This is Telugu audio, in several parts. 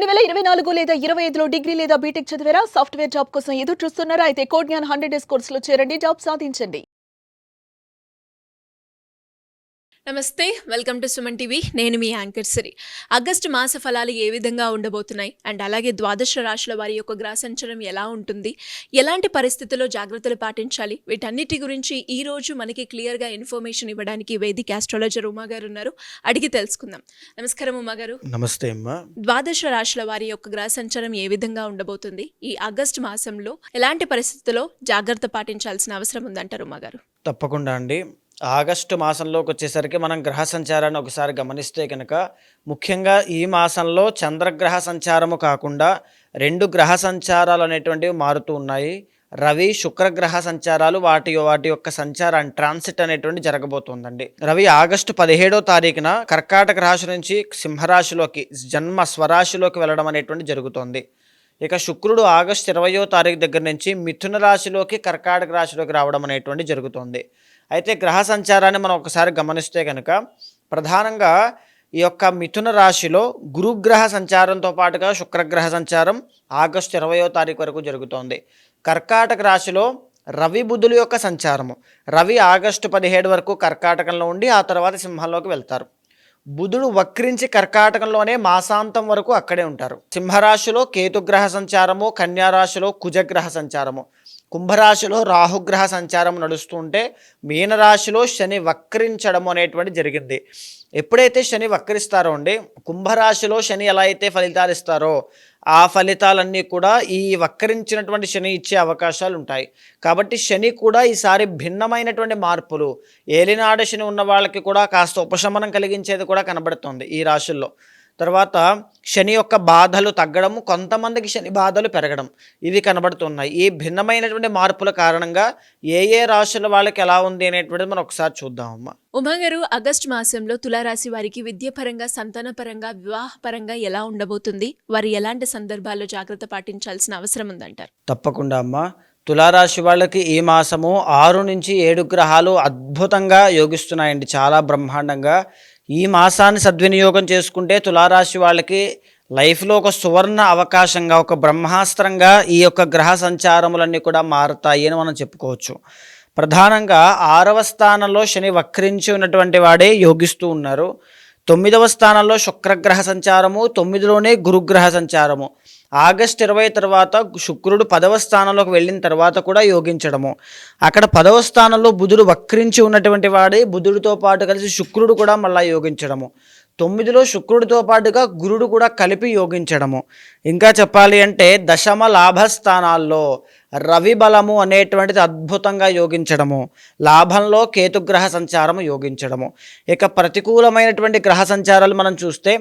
2024 లేదా 25లో డిగ్రీ లేదా బీటెక్ చదివారా? సాఫ్ట్‌వేర్ జాబ్ కోసం ఎదురు చూస్తున్నారా? అయితే కోడ్ జ్ఞాన్ 100 డేస్ కోర్సులో చేరండి, జాబ్ సాధించండి. నమస్తే, వెల్కమ్ టు సుమన్ టీవీ. నేను మీ యాంకర్ సిరి. ఆగస్టు మాస ఫలాలు ఏ విధంగా ఉండబోతున్నాయి అండ్ అలాగే ద్వాదశ రాశుల వారి యొక్క గ్రహ సంచారం ఎలా ఉంటుంది, ఎలాంటి పరిస్థితుల్లో జాగ్రత్తలు పాటించాలి, వీటన్నిటి గురించి ఈ రోజు మనకి క్లియర్గా ఇన్ఫర్మేషన్ ఇవ్వడానికి వేదిక ఆస్ట్రాలజర్ ఉమా గారు ఉన్నారు. అడిగి తెలుసుకుందాం. నమస్కారం ఉమా గారు. నమస్తే అమ్మా. ద్వాదశ రాశుల వారి యొక్క గ్రహ సంచారం ఏ విధంగా ఉండబోతుంది, ఈ ఆగస్టు మాసంలో ఎలాంటి పరిస్థితుల్లో జాగ్రత్త పాటించాల్సిన అవసరం ఉందంటారు ఉమా గారు? తప్పకుండా అండి. ఆగస్టు మాసంలోకి వచ్చేసరికి మనం గ్రహ సంచారాన్ని ఒకసారి గమనిస్తే కనుక ముఖ్యంగా ఈ మాసంలో చంద్రగ్రహ సంచారము కాకుండా 2 గ్రహ సంచారాలు అనేటువంటివి మారుతూ ఉన్నాయి. రవి శుక్రగ్రహ సంచారాలు వాటి యొక్క సంచారాన్ని ట్రాన్సిట్ అనేటువంటి జరగబోతోందండి. రవి ఆగస్టు 17వ తారీఖున కర్కాటక రాశి నుంచి సింహరాశిలోకి జన్మ స్వరాశిలోకి వెళ్ళడం అనేటువంటి జరుగుతోంది. ఇక శుక్రుడు ఆగస్టు 20వ తారీఖు దగ్గర నుంచి మిథున రాశిలోకి కర్కాటక రాశిలోకి రావడం అనేటువంటి జరుగుతోంది. అయితే గ్రహ సంచారాన్ని మనం ఒకసారి గమనిస్తే కనుక ప్రధానంగా ఈ యొక్క మిథున రాశిలో గురుగ్రహ సంచారంతో పాటుగా శుక్రగ్రహ సంచారం ఆగస్టు 20వ తారీఖు వరకు జరుగుతోంది. కర్కాటక రాశిలో రవి బుధుల యొక్క సంచారము. రవి ఆగస్టు 17 వరకు కర్కాటకంలో ఉండి ఆ తర్వాత సింహంలోకి వెళ్తారు. బుధుడు వక్రించి కర్కాటకంలోనే మాసాంతం వరకు అక్కడే ఉంటారు. సింహరాశిలో కేతుగ్రహ సంచారము, కన్యారాశిలో కుజగ్రహ సంచారము, కుంభరాశిలో రాహుగ్రహ సంచారం నడుస్తుంటే మీనరాశిలో శని వక్రించడం అనేటువంటి జరిగింది. ఎప్పుడైతే శని వక్రిస్తారో అండి, కుంభరాశిలో శని ఎలా అయితే ఫలితాలు ఇస్తారో ఆ ఫలితాలన్నీ కూడా ఈ వక్రించినటువంటి శని ఇచ్చే అవకాశాలు ఉంటాయి. కాబట్టి శని కూడా ఈసారి భిన్నమైనటువంటి మార్పులు, ఏలినాడ శని ఉన్న వాళ్ళకి కూడా కాస్త ఉపశమనం కలిగించేది కూడా కనబడుతుంది ఈ రాశుల్లో. తర్వాత శని యొక్క బాధలు తగ్గడము, కొంతమందికి శని బాధలు పెరగడం, ఇవి కనబడుతున్నాయి. ఈ భిన్నమైనటువంటి మార్పుల కారణంగా ఏ రాశుల వాళ్ళకి ఎలా ఉంది అనేటువంటిది మనం ఒకసారి చూద్దామమ్మా. ఉమా గారు, ఆగస్టు మాసంలో తులారాశి వారికి విద్యాపరంగా, సంతానపరంగా, వివాహపరంగా ఎలా ఉండబోతుంది? వారు ఎలాంటి సందర్భాల్లో జాగ్రత్త పాటించాల్సిన అవసరం ఉందంటారు? తప్పకుండా అమ్మా. తులారాశి వాళ్ళకి ఈ మాసము 6 నుంచి 7 గ్రహాలు అద్భుతంగా యోగిస్తున్నాయండి, చాలా బ్రహ్మాండంగా. ఈ మాసాన్ని సద్వినియోగం చేసుకుంటే తులారాశి వాళ్ళకి లైఫ్లో ఒక సువర్ణ అవకాశంగా, ఒక బ్రహ్మాస్త్రంగా ఈ యొక్క గ్రహ సంచారములన్నీ కూడా మారుతాయి అని మనం చెప్పుకోవచ్చు. ప్రధానంగా 6వ స్థానంలో శని వక్రించి ఉన్నటువంటి వాడే యోగిస్తూ ఉన్నారు. 9వ స్థానంలో శుక్రగ్రహ సంచారము, 9లోనే గురుగ్రహ సంచారము. ఆగస్టు 20 తర్వాత శుక్రుడు 10వ స్థానంలోకి వెళ్ళిన తర్వాత కూడా యోగించడము. అక్కడ 10వ స్థానంలో బుధుడు వక్రించి ఉన్నటువంటి వాడే బుధుడితో పాటు కలిసి శుక్రుడు కూడా మళ్ళీ యోగించడము. 9లో శుక్రుడితో పాటుగా గురుడు కూడా కలిపి యోగించడము. ఇంకా చెప్పాలి అంటే దశమ లాభస్థానాల్లో రవి బలము అనేటువంటిది అద్భుతంగా యోగించడము, లాభంలో కేతుగ్రహ సంచారము యోగించడము. ఇక ప్రతికూలమైనటువంటి గ్రహ సంచారాలు మనం చూస్తే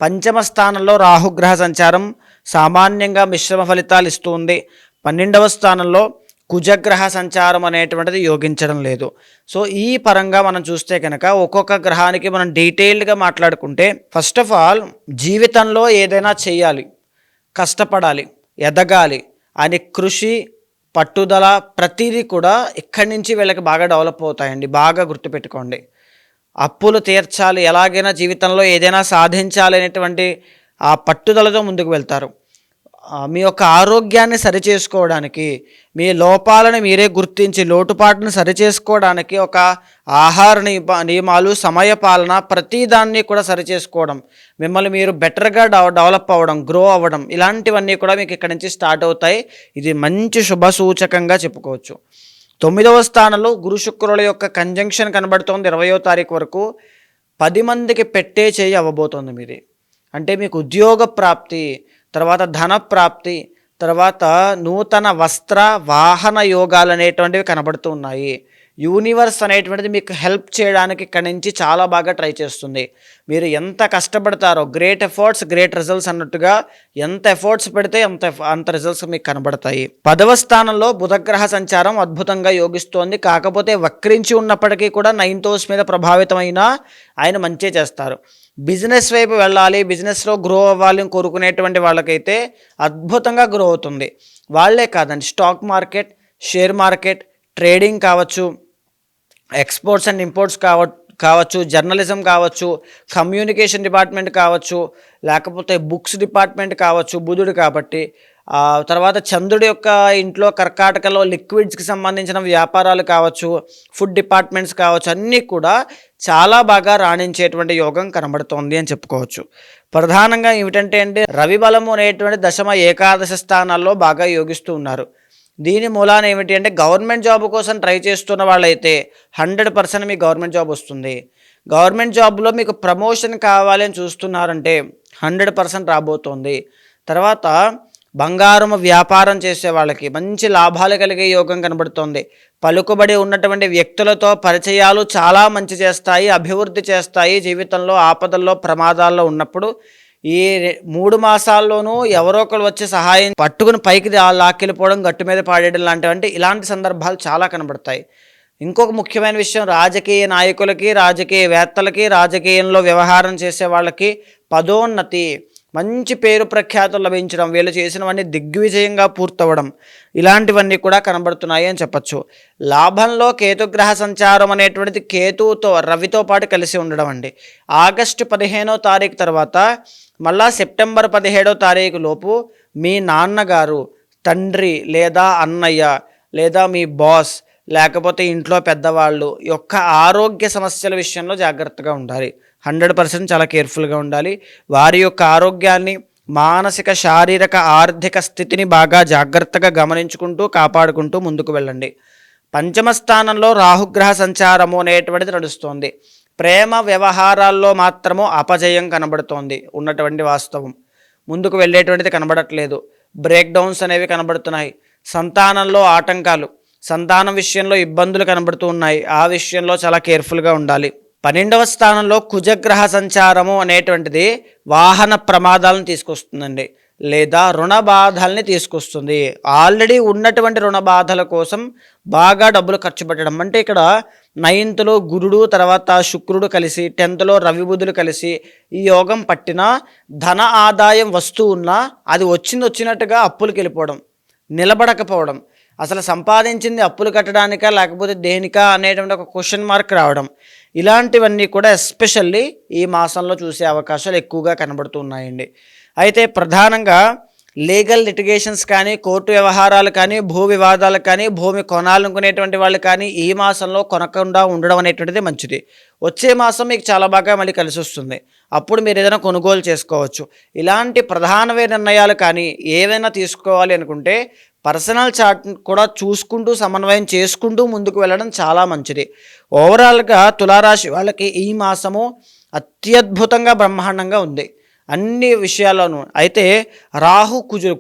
పంచమ స్థానంలో రాహుగ్రహ సంచారం సామాన్యంగా మిశ్రమ ఫలితాలు ఇస్తుంది. 12వ స్థానంలో కుజగ్రహ సంచారం అనేటువంటిది యోగించడం లేదు. సో ఈ పరంగా మనం చూస్తే కనుక ఒక్కొక్క గ్రహానికి మనం డీటెయిల్డ్గా మాట్లాడుకుంటే, ఫస్ట్ ఆఫ్ ఆల్ జీవితంలో ఏదైనా చేయాలి, కష్టపడాలి, ఎదగాలి అని కృషి, పట్టుదల ప్రతిదీ కూడా ఇక్కడి నుంచి వీళ్ళకి బాగా డెవలప్ అవుతాయండి. బాగా గుర్తుపెట్టుకోండి. అప్పులు తీర్చాలి, ఎలాగైనా జీవితంలో ఏదైనా సాధించాలి అనేటువంటి ఆ పట్టుదలతో ముందుకు వెళ్తారు. మీ యొక్క ఆరోగ్యాన్ని సరిచేసుకోవడానికి, మీ లోపాలను మీరే గుర్తించి లోటుపాటును సరిచేసుకోవడానికి ఒక ఆహార నియమాలు, సమయపాలన, ప్రతిదాన్ని కూడా సరిచేసుకోవడం, మిమ్మల్ని మీరు బెటర్గా డెవలప్ అవ్వడం, గ్రో అవ్వడం, ఇలాంటివన్నీ కూడా మీకు ఇక్కడి నుంచి స్టార్ట్ అవుతాయి. ఇది మంచి శుభ సూచకంగా చెప్పుకోవచ్చు. 9వ స్థానంలో గురు శుక్రుల యొక్క కంజంక్షన్ కనబడుతోంది 20వ తారీఖు వరకు. 10 మందికి పెట్టే చేయి అవ్వబోతోంది మీది. అంటే మీకు ఉద్యోగ ప్రాప్తి, తర్వాత ధన ప్రాప్తి, తర్వాత నూతన వస్త్ర వాహన యోగాలు అనేటువంటివి కనబడుతూ ఉన్నాయి. యూనివర్స్ అనేటువంటిది మీకు హెల్ప్ చేయడానికి ఇక్కడి నుంచి చాలా బాగా ట్రై చేస్తుంది. మీరు ఎంత కష్టపడతారో, గ్రేట్ ఎఫర్ట్స్ గ్రేట్ రిజల్ట్స్ అన్నట్టుగా ఎంత ఎఫర్ట్స్ పెడితే అంత రిజల్ట్స్ మీకు కనబడతాయి. 10వ స్థానంలో బుధగ్రహ సంచారం అద్భుతంగా యోగిస్తోంది. కాకపోతే వక్రించి ఉన్నప్పటికీ కూడా 9th హౌస్ మీద ప్రభావితమైన ఆయన మంచి చేస్తారు. బిజినెస్ వైపు వెళ్ళాలి, బిజినెస్లో గ్రో అవ్వాలి అని కోరుకునేటువంటి వాళ్ళకైతే అద్భుతంగా గ్రో అవుతుంది. వాళ్ళే కాదండి, stock market, share market, trading కావచ్చు, ఎక్స్పోర్ట్స్ అండ్ ఇంపోర్ట్స్ కావచ్చు, జర్నలిజం కావచ్చు, కమ్యూనికేషన్ డిపార్ట్మెంట్ కావచ్చు, లేకపోతే బుక్స్ డిపార్ట్మెంట్ కావచ్చు బుధుడు కాబట్టి. తర్వాత చంద్రుడి యొక్క ఇంట్లో కర్కాటకలో లిక్విడ్స్కి సంబంధించిన వ్యాపారాలు కావచ్చు, ఫుడ్ డిపార్ట్మెంట్స్ కావచ్చు, అన్నీ కూడా చాలా బాగా రాణించేటువంటి యోగం కనబడుతోంది అని చెప్పుకోవచ్చు. ప్రధానంగా ఏమిటంటే అండి, రవి బలము అనేటువంటి దశమ ఏకాదశ స్థానాల్లో బాగా యోగిస్తూ ఉన్నారు. దీని మూలాన ఏమిటి అంటే, గవర్నమెంట్ జాబ్ కోసం ట్రై చేస్తున్న వాళ్ళైతే 100% మీకు గవర్నమెంట్ జాబ్ వస్తుంది. గవర్నమెంట్ జాబ్లో మీకు ప్రమోషన్ కావాలి అని చూస్తున్నారంటే 100% రాబోతోంది. తర్వాత బంగారం వ్యాపారం చేసే వాళ్ళకి మంచి లాభాలు కలిగే యోగం కనబడుతోంది. పలుకుబడి ఉన్నటువంటి వ్యక్తులతో పరిచయాలు చాలా మంచి చేస్తాయి, అభివృద్ధి చేస్తాయి. జీవితంలో ఆపదల్లో ప్రమాదాల్లో ఉన్నప్పుడు ఈ 3 మాసాల్లోనూ ఎవరో ఒకరు వచ్చి సహాయం పట్టుకుని పైకి లాక్కెళ్ళిపోవడం, గట్టు మీద పాడేయడం లాంటివంటే ఇలాంటి సందర్భాలు చాలా కనబడతాయి. ఇంకొక ముఖ్యమైన విషయం, రాజకీయ నాయకులకి, రాజకీయవేత్తలకి, రాజకీయంలో వ్యవహారం చేసే వాళ్ళకి పదోన్నతి, మంచి పేరు ప్రఖ్యాతులు లభించడం, వీళ్ళు చేసినవన్నీ దిగ్విజయంగా పూర్తవడం, ఇలాంటివన్నీ కూడా కనబడుతున్నాయి అని చెప్పచ్చు. లాభంలో కేతుగ్రహ సంచారం అనేటువంటిది కేతువుతో రవితో పాటు కలిసి ఉండడం అండి. ఆగస్టు 15వ తారీఖు తర్వాత మళ్ళా సెప్టెంబర్ 17వ తారీఖు లోపు మీ నాన్నగారు, తండ్రి లేదా అన్నయ్య లేదా మీ బాస్ లేకపోతే ఇంట్లో పెద్దవాళ్ళు యొక్క ఆరోగ్య సమస్యల విషయంలో జాగ్రత్తగా ఉండాలి. 100% చాలా కేర్ఫుల్గా ఉండాలి. వారి యొక్క ఆరోగ్యాన్ని, మానసిక, శారీరక, ఆర్థిక స్థితిని బాగా జాగ్రత్తగా గమనించుకుంటూ కాపాడుకుంటూ ముందుకు వెళ్ళండి. పంచమ స్థానంలో రాహుగ్రహ సంచారము అనేటువంటిది నడుస్తోంది. ప్రేమ వ్యవహారాల్లో మాత్రము అపజయం కనబడుతోంది, ఉన్నటువంటి వాస్తవం. ముందుకు వెళ్ళేటువంటిది కనబడట్లేదు. బ్రేక్ డౌన్స్ అనేవి కనబడుతున్నాయి. సంతానంలో ఆటంకాలు, సంతానం విషయంలో ఇబ్బందులు కనబడుతూ ఉన్నాయి. ఆ విషయంలో చాలా కేర్ఫుల్గా ఉండాలి. 12వ స్థానంలో కుజగ్రహ సంచారము అనేటువంటిది వాహన ప్రమాదాలను తీసుకొస్తుందండి, లేదా రుణ బాధల్ని తీసుకొస్తుంది. ఆల్రెడీ ఉన్నటువంటి రుణ బాధల కోసం బాగా డబ్బులు ఖర్చు పెట్టడం. అంటే ఇక్కడ 9th గురుడు, తర్వాత శుక్రుడు కలిసి, 10th రవి బుధులు కలిసి ఈ యోగం పట్టిన ధన ఆదాయం వస్తూ ఉన్నా అది వచ్చినట్టుగా అప్పులకు వెళ్ళిపోవడం, నిలబడకపోవడం, అసలు సంపాదించింది అప్పులు కట్టడానికా లేకపోతే దేనికా అనేటువంటి ఒక క్వశ్చన్ మార్క్ రావడం, ఇలాంటివన్నీ కూడా ఎస్పెషల్లీ ఈ మాసంలో చూసే అవకాశాలు ఎక్కువగా కనబడుతూ ఉన్నాయండి. అయితే ప్రధానంగా లీగల్ లిటిగేషన్స్ కానీ, కోర్టు వ్యవహారాలు కానీ, భూ వివాదాలు కానీ, భూమి కొనాలనుకునేటువంటి వాళ్ళు కానీ ఈ మాసంలో కొనకుండా ఉండడం అనేటువంటిది మంచిది. వచ్చే మాసం మీకు చాలా బాగా మళ్ళీ కలిసి వస్తుంది. అప్పుడు మీరు ఏదైనా కొనుగోలు చేసుకోవచ్చు. ఇలాంటి ప్రధానమైన నిర్ణయాలు కానీ ఏవైనా తీసుకోవాలి అనుకుంటే పర్సనల్ చార్ట్ కూడా చూసుకుంటూ, సమన్వయం చేసుకుంటూ ముందుకు వెళ్ళడం చాలా మంచిది. ఓవరాల్గా తులారాశి వాళ్ళకి ఈ మాసము అత్యద్భుతంగా బ్రహ్మాండంగా ఉంది అన్ని విషయాల్లోనూ. అయితే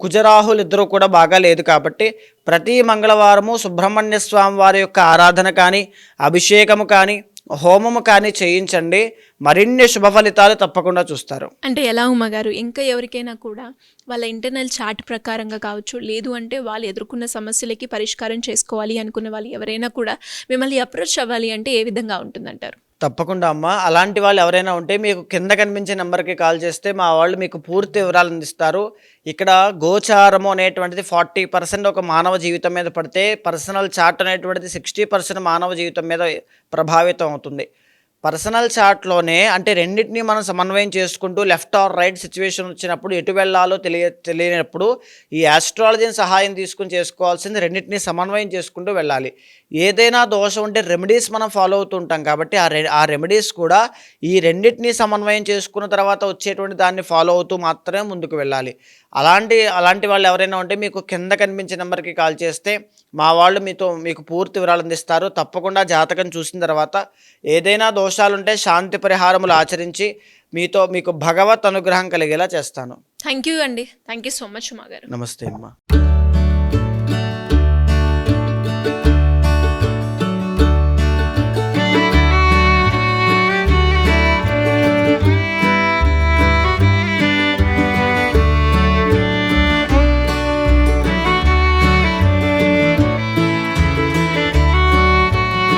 కుజరాహులు ఇద్దరు కూడా బాగా లేదు కాబట్టి ప్రతి మంగళవారము సుబ్రహ్మణ్య స్వామి వారి యొక్క ఆరాధన కానీ, అభిషేకము కానీ, హోమము కానీ చేయించండి. మరిన్ని శుభ ఫలితాలు తప్పకుండా చూస్తారు. అంటే ఎలా ఉమ్మగారు, ఇంకా ఎవరికైనా కూడా వాళ్ళ ఇంటర్నల్ చార్ట్ ప్రకారంగా కావచ్చు, లేదు అంటే వాళ్ళు ఎదుర్కొన్న సమస్యలకి పరిష్కారం చేసుకోవాలి అనుకునే వాళ్ళు ఎవరైనా కూడా మిమ్మల్ని అప్రోచ్ అవ్వాలి అంటే ఏ విధంగా ఉంటుందంటారు? తప్పకుండా అమ్మ, అలాంటి వాళ్ళు ఎవరైనా ఉంటే మీకు కింద కనిపించే నెంబర్కి కాల్ చేస్తే మా వాళ్ళు మీకు పూర్తి వివరాలు అందిస్తారు. ఇక్కడ గోచారము అనేటువంటిది 40% ఒక మానవ జీవితం మీద పడితే, పర్సనల్ చార్ట్ అనేటువంటిది 60% మానవ జీవితం మీద ప్రభావితం అవుతుంది. పర్సనల్ చార్ట్లోనే అంటే రెండింటినీ మనం సమన్వయం చేసుకుంటూ లెఫ్ట్ ఆర్ రైట్ సిచ్యువేషన్ వచ్చినప్పుడు ఎటు వెళ్ళాలో తెలియనప్పుడు ఈ ఆస్ట్రాలజీని సహాయం తీసుకుని చేసుకోవాల్సింది రెండింటినీ సమన్వయం చేసుకుంటూ వెళ్ళాలి. ఏదైనా దోషం ఉంటే రెమెడీస్ మనం ఫాలో అవుతూ ఉంటాం కాబట్టి ఆ రెమెడీస్ కూడా ఈ రెండింటినీ సమన్వయం చేసుకున్న తర్వాత వచ్చేటువంటి దాన్ని ఫాలో అవుతూ మాత్రమే ముందుకు వెళ్ళాలి. అలాంటి వాళ్ళు ఎవరైనా ఉంటే మీకు కింద కనిపించే నెంబర్కి కాల్ చేస్తే మా వాళ్ళు మీకు పూర్తి వివరాలు అందిస్తారు. తప్పకుండా జాతకం చూసిన తర్వాత ఏదైనా దోషాలుంటే శాంతి పరిహారములు ఆచరించి మీకు భగవత్ అనుగ్రహం కలిగేలా చేస్తాను. థ్యాంక్ యూ అండి. Thank you so much Uma గారు. నమస్తే అమ్మా.